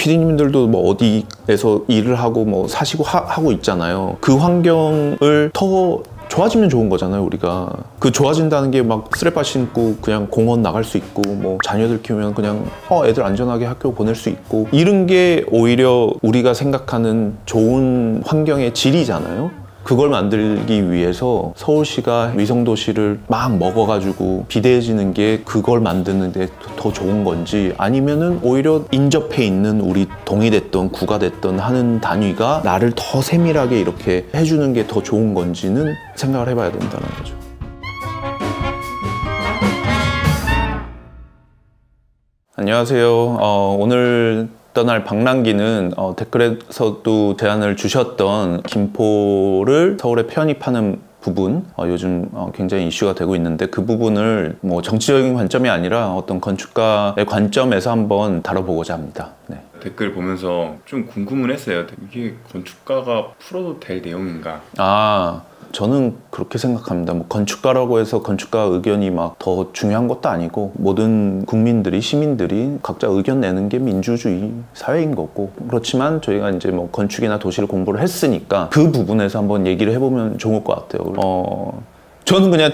PD님들도 뭐 어디에서 일을 하고 뭐 사시고 하고 있잖아요. 그 환경을 더 좋아지면 좋은 거잖아요. 우리가 그 좋아진다는 게 막 쓰레빠 신고 그냥 공원 나갈 수 있고, 뭐 자녀들 키우면 그냥 애들 안전하게 학교 보낼 수 있고, 이런 게 오히려 우리가 생각하는 좋은 환경의 질이잖아요. 그걸 만들기 위해서 서울시가 위성도시를 막 먹어가지고 비대해지는 게 그걸 만드는 데 더 좋은 건지, 아니면은 오히려 인접해 있는 우리 동이 됐던 구가 됐던 하는 단위가 나를 더 세밀하게 이렇게 해주는 게 더 좋은 건지는 생각을 해봐야 된다는 거죠. 안녕하세요. 오늘 떠날 방랑기는 댓글에서도 제안을 주셨던 김포를 서울에 편입하는 부분, 요즘 굉장히 이슈가 되고 있는데, 그 부분을 뭐 정치적인 관점이 아니라 어떤 건축가의 관점에서 한번 다뤄보고자 합니다. 네. 댓글 보면서 좀 궁금은 했어요. 이게 건축가가 풀어도 될 내용인가? 저는 그렇게 생각합니다. 뭐 건축가라고 해서 건축가 의견이 막 더 중요한 것도 아니고, 모든 국민들이, 시민들이 각자 의견 내는 게 민주주의 사회인 거고, 그렇지만 저희가 이제 뭐 건축이나 도시를 공부를 했으니까 그 부분에서 한번 얘기를 해보면 좋을 것 같아요. 저는 그냥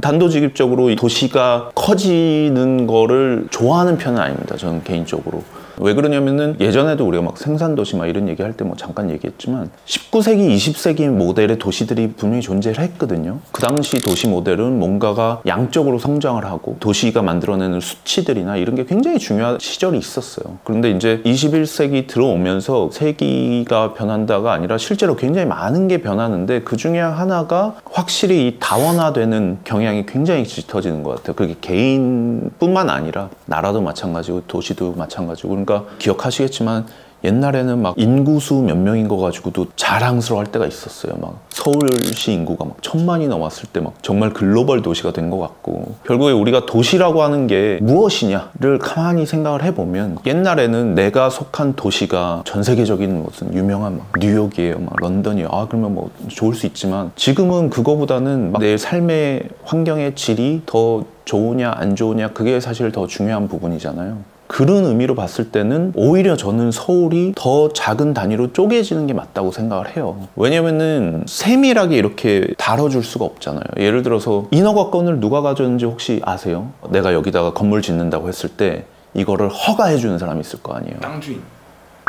단도직입적으로 도시가 커지는 거를 좋아하는 편은 아닙니다. 저는 개인적으로. 왜 그러냐면은 예전에도 우리가 막 생산도시 막 이런 얘기 할 때 뭐 잠깐 얘기했지만 19세기, 20세기 모델의 도시들이 분명히 존재를 했거든요. 그 당시 도시 모델은 뭔가가 양적으로 성장을 하고 도시가 만들어내는 수치들이나 이런 게 굉장히 중요한 시절이 있었어요. 그런데 이제 21세기 들어오면서 세기가 변한다가 아니라 실제로 굉장히 많은 게 변하는데, 그 중에 하나가 확실히 이 다원화되는 경향이 굉장히 짙어지는 것 같아요. 그게 개인뿐만 아니라 나라도 마찬가지고 도시도 마찬가지고. 그러니까 기억하시겠지만 옛날에는 막 인구수 몇 명인 거 가지고도 자랑스러워할 때가 있었어요. 막 서울시 인구가 막 1000만이 넘었을 때 막 정말 글로벌 도시가 된 것 같고, 결국에 우리가 도시라고 하는 게 무엇이냐를 가만히 생각을 해보면, 옛날에는 내가 속한 도시가 전 세계적인 무슨 유명한 막 뉴욕이에요, 막 런던이에요. 그러면 뭐 좋을 수 있지만, 지금은 그거보다는 막 내 삶의 환경의 질이 더 좋으냐 안 좋으냐, 그게 사실 더 중요한 부분이잖아요. 그런 의미로 봤을 때는 오히려 저는 서울이 더 작은 단위로 쪼개지는 게 맞다고 생각을 해요. 왜냐면은 세밀하게 이렇게 다뤄줄 수가 없잖아요. 예를 들어서 인허가권을 누가 가졌는지 혹시 아세요? 내가 여기다가 건물 짓는다고 했을 때 이거를 허가해 주는 사람이 있을 거 아니에요. 땅 주인.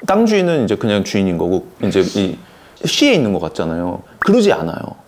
땅 주인은 이제 그냥 주인인 거고, 이제 이 시에 있는 것 같잖아요. 그러지 않아요.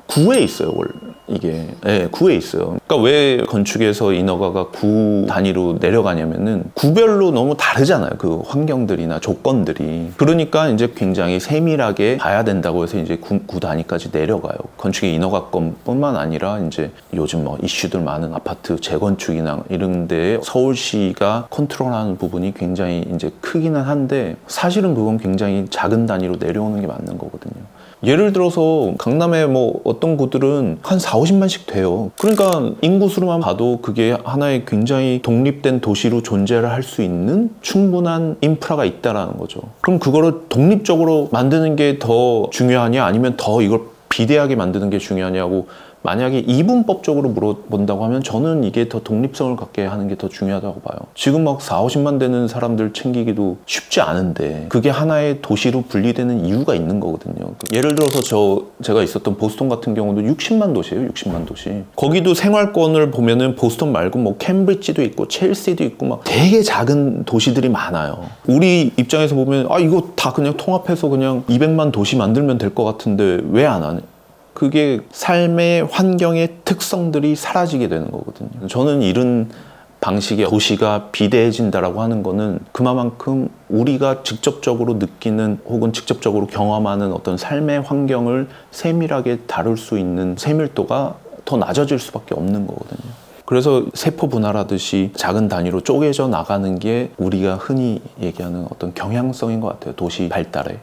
구에 있어요, 원래. 이게 구에 있어요. 그러니까 왜 건축에서 인허가가 구 단위로 내려가냐면은 구별로 너무 다르잖아요, 그 환경들이나 조건들이. 그러니까 이제 굉장히 세밀하게 봐야 된다고 해서 이제 구 단위까지 내려가요. 건축의 인허가권뿐만 아니라 이제 요즘 뭐 이슈들 많은 아파트 재건축이나 이런 데에 서울시가 컨트롤하는 부분이 굉장히 이제 크기는 한데, 사실은 그건 굉장히 작은 단위로 내려오는 게 맞는 거거든요. 예를 들어서 강남에 뭐 어떤 곳들은 한 40~50만씩 돼요. 그러니까 인구수로만 봐도 그게 하나의 굉장히 독립된 도시로 존재를 할 수 있는 충분한 인프라가 있다라는 거죠. 그럼 그거를 독립적으로 만드는 게 더 중요하냐, 아니면 더 이걸 비대하게 만드는 게 중요하냐고 만약에 이분법적으로 물어본다고 하면 저는 이게 더 독립성을 갖게 하는 게 더 중요하다고 봐요. 지금 막 40~50만 되는 사람들 챙기기도 쉽지 않은데 그게 하나의 도시로 분리되는 이유가 있는 거거든요. 예를 들어서 제가 있었던 보스턴 같은 경우도 60만 도시예요. 60만 도시. 거기도 생활권을 보면은 보스턴 말고 뭐 캠브리지도 있고 첼시도 있고 막 되게 작은 도시들이 많아요. 우리 입장에서 보면 이거 다 그냥 통합해서 그냥 200만 도시 만들면 될 것 같은데 왜 안 하냐? 그게 삶의 환경의 특성들이 사라지게 되는 거거든요. 저는 이런 방식의 도시가 비대해진다라고 하는 거는 그만큼 우리가 직접적으로 느끼는 혹은 직접적으로 경험하는 어떤 삶의 환경을 세밀하게 다룰 수 있는 세밀도가 더 낮아질 수밖에 없는 거거든요. 그래서 세포 분할하듯이 작은 단위로 쪼개져 나가는 게 우리가 흔히 얘기하는 어떤 경향성인 것 같아요. 도시 발달에.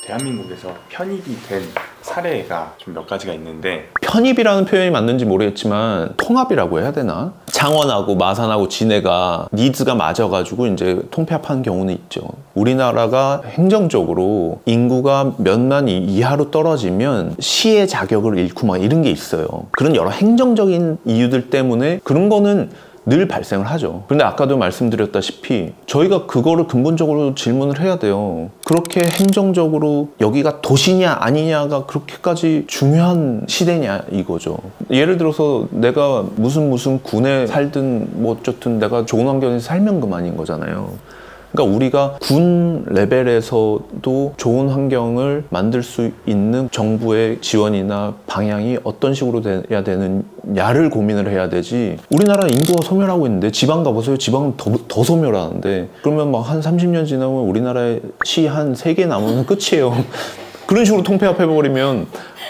대한민국에서 편입이 된 사례가 좀 몇 가지가 있는데, 편입이라는 표현이 맞는지 모르겠지만 통합이라고 해야 되나? 창원하고 마산하고 진해가 니즈가 맞아가지고 이제 통폐합하는 경우는 있죠. 우리나라가 행정적으로 인구가 몇만 이하로 떨어지면 시의 자격을 잃고 막 이런 게 있어요. 그런 여러 행정적인 이유들 때문에 그런 거는 늘 발생을 하죠. 그런데 아까도 말씀드렸다시피 저희가 그거를 근본적으로 질문을 해야 돼요. 그렇게 행정적으로 여기가 도시냐 아니냐가 그렇게까지 중요한 시대냐 이거죠. 예를 들어서 내가 무슨 군에 살든 뭐 어쨌든 내가 좋은 환경에서 살면 그만인 거잖아요. 그러니까 우리가 군 레벨에서도 좋은 환경을 만들 수 있는 정부의 지원이나 방향이 어떤 식으로 돼야 되느냐를 고민을 해야 되지. 우리나라 인구가 소멸하고 있는데 지방 가보세요. 지방은 더 소멸하는데 그러면 막 한 30년 지나면 우리나라의 시 한 3개 남으면 끝이에요. 그런 식으로 통폐합해버리면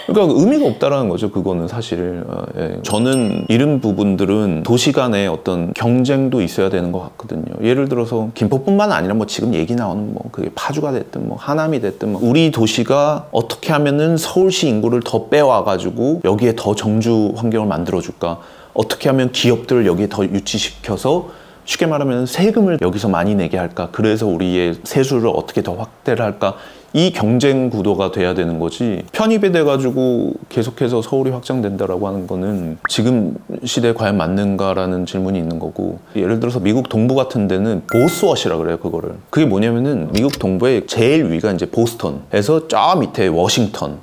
그러니까 의미가 없다라는 거죠. 그거는 사실. 예. 저는 이런 부분들은 도시 간의 어떤 경쟁도 있어야 되는 것 같거든요. 예를 들어서 김포뿐만 아니라 뭐 지금 얘기 나오는 뭐 그게 파주가 됐든 뭐 하남이 됐든 뭐 우리 도시가 어떻게 하면은 서울시 인구를 더 빼와가지고 여기에 더 정주 환경을 만들어줄까? 어떻게 하면 기업들을 여기에 더 유치시켜서 쉽게 말하면 세금을 여기서 많이 내게 할까? 그래서 우리의 세수를 어떻게 더 확대를 할까? 이 경쟁 구도가 돼야 되는 거지. 편입이 돼가지고 계속해서 서울이 확장된다라고 하는 거는 지금 시대에 과연 맞는가라는 질문이 있는 거고. 예를 들어서 미국 동부 같은 데는 보스워시라 그래요, 그거를. 그게 뭐냐면은 미국 동부의 제일 위가 이제 보스턴에서 저 밑에 워싱턴.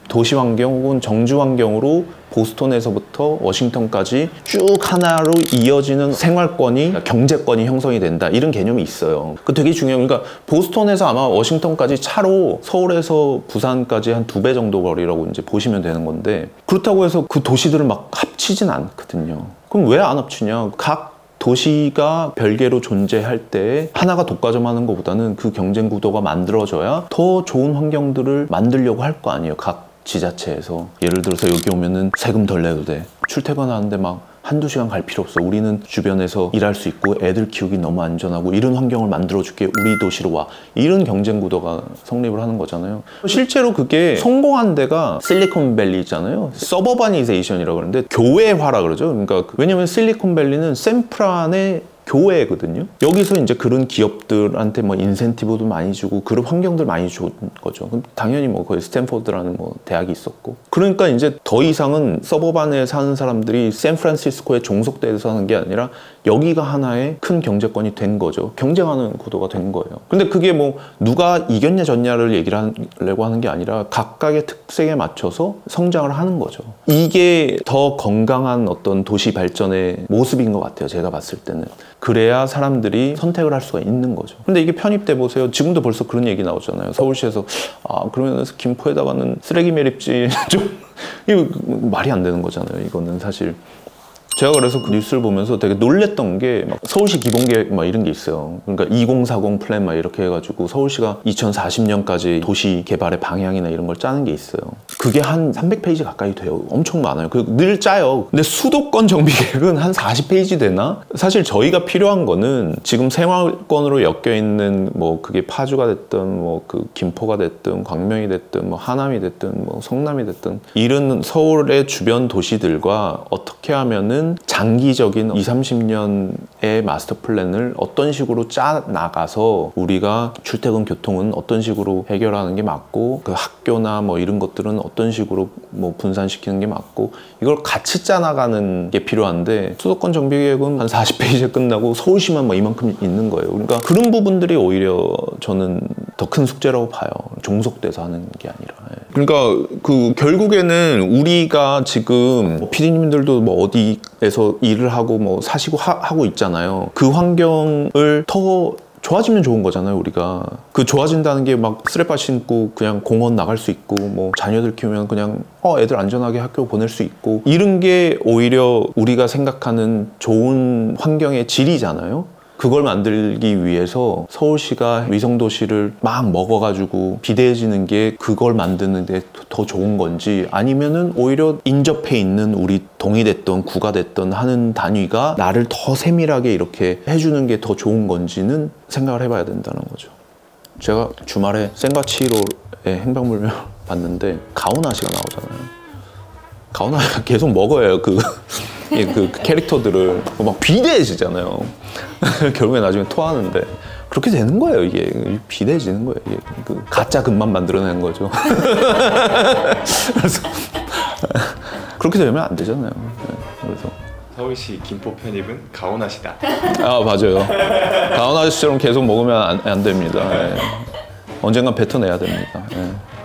도시 환경 혹은 정주 환경으로 보스턴에서부터 워싱턴까지 쭉 하나로 이어지는 생활권이, 경제권이 형성이 된다. 이런 개념이 있어요. 그 되게 중요해요. 그러니까 보스턴에서 아마 워싱턴까지 차로 서울에서 부산까지 한 2배 정도 거리라고 이제 보시면 되는 건데 그렇다고 해서 그 도시들을 막 합치진 않거든요. 그럼 왜 안 합치냐? 각 도시가 별개로 존재할 때 하나가 독과점하는 것보다는 그 경쟁 구도가 만들어져야 더 좋은 환경들을 만들려고 할 거 아니에요. 각 지자체에서. 예를 들어서 여기 오면은 세금 덜 내도 돼. 출퇴근하는데 막 한두 시간 갈 필요 없어. 우리는 주변에서 일할 수 있고 애들 키우기 너무 안전하고 이런 환경을 만들어줄게. 우리 도시로 와. 이런 경쟁 구도가 성립을 하는 거잖아요. 실제로 그게 성공한 데가 실리콘밸리잖아요. 서버바니제이션이라고 그러는데 교외화라 그러죠. 그러니까 왜냐면 실리콘밸리는 샌프란의 교회거든요. 여기서 이제 그런 기업들한테 뭐 인센티브도 많이 주고 그런 환경들 많이 준 거죠. 그럼 당연히 뭐 거기 스탠포드라는 뭐 대학이 있었고. 그러니까 이제 더 이상은 서버반에 사는 사람들이 샌프란시스코에 종속돼서 사는 게 아니라 여기가 하나의 큰 경제권이 된 거죠. 경쟁하는 구도가 된 거예요. 근데 그게 뭐 누가 이겼냐 졌냐를 얘기를 하려고 하는 게 아니라 각각의 특색에 맞춰서 성장을 하는 거죠. 이게 더 건강한 어떤 도시 발전의 모습인 것 같아요. 제가 봤을 때는. 그래야 사람들이 선택을 할 수가 있는 거죠. 근데 이게 편입돼 보세요. 지금도 벌써 그런 얘기 나오잖아요. 서울시에서 그러면 김포에다가는 쓰레기 매립지 좀 이거 말이 안 되는 거잖아요. 이거는 사실. 제가 그래서 그 뉴스를 보면서 되게 놀랬던 게 막 서울시 기본계획 막 이런 게 있어요. 그러니까 2040 플랜 막 이렇게 해가지고 서울시가 2040년까지 도시 개발의 방향이나 이런 걸 짜는 게 있어요. 그게 한 300페이지 가까이 돼요. 엄청 많아요. 늘 짜요. 근데 수도권 정비 계획은 한 40페이지 되나? 사실 저희가 필요한 거는 지금 생활권으로 엮여 있는 뭐 그게 파주가 됐든 뭐 그 김포가 됐든 광명이 됐든 뭐 하남이 됐든 뭐 성남이 됐든 이런 서울의 주변 도시들과 어떻게 하면은 장기적인 20, 30년의 마스터 플랜을 어떤 식으로 짜 나가서 우리가 출퇴근 교통은 어떤 식으로 해결하는 게 맞고 그 학교나 뭐 이런 것들은 어떤 식으로 뭐 분산시키는 게 맞고 이걸 같이 짜 나가는 게 필요한데 수도권 정비 계획은 한 40페이지에 끝나고 서울시만 뭐 이만큼 있는 거예요. 그러니까 그런 부분들이 오히려 저는 더 큰 숙제라고 봐요. 종속돼서 하는 게 아니라. 그러니까 그 결국에는 우리가 지금 PD님들도 뭐 어디에서 일을 하고 뭐 사시고 하고 있잖아요. 그 환경을 더 좋아지면 좋은 거잖아요. 우리가 그 좋아진다는 게 막 쓰레빠 신고 그냥 공원 나갈 수 있고 뭐 자녀들 키우면 그냥 애들 안전하게 학교 보낼 수 있고 이런 게 오히려 우리가 생각하는 좋은 환경의 질이잖아요. 그걸 만들기 위해서 서울시가 위성도시를 막 먹어가지고 비대해지는 게 그걸 만드는 데 더 좋은 건지 아니면은 오히려 인접해 있는 우리 동이 됐던 구가 됐던 하는 단위가 나를 더 세밀하게 이렇게 해주는 게 더 좋은 건지는 생각을 해봐야 된다는 거죠. 제가 주말에 센과치히로의 행방불명 봤는데 가오나 씨가 나오잖아요. 가오나 씨가 계속 먹어요. 그 캐릭터들을 막 비대해지잖아요. 결국에 나중에 토하는데 그렇게 되는 거예요. 이게 비대해지는 거예요. 이게 그 가짜 금만 만들어내는 거죠. 그래서 그렇게 되면 안 되잖아요. 그래서 서울시 김포 편입은 가오나시다. 아 맞아요. 가온 아저씨처럼 계속 먹으면 안 됩니다. 예. 언젠간 뱉어내야 됩니다. 예.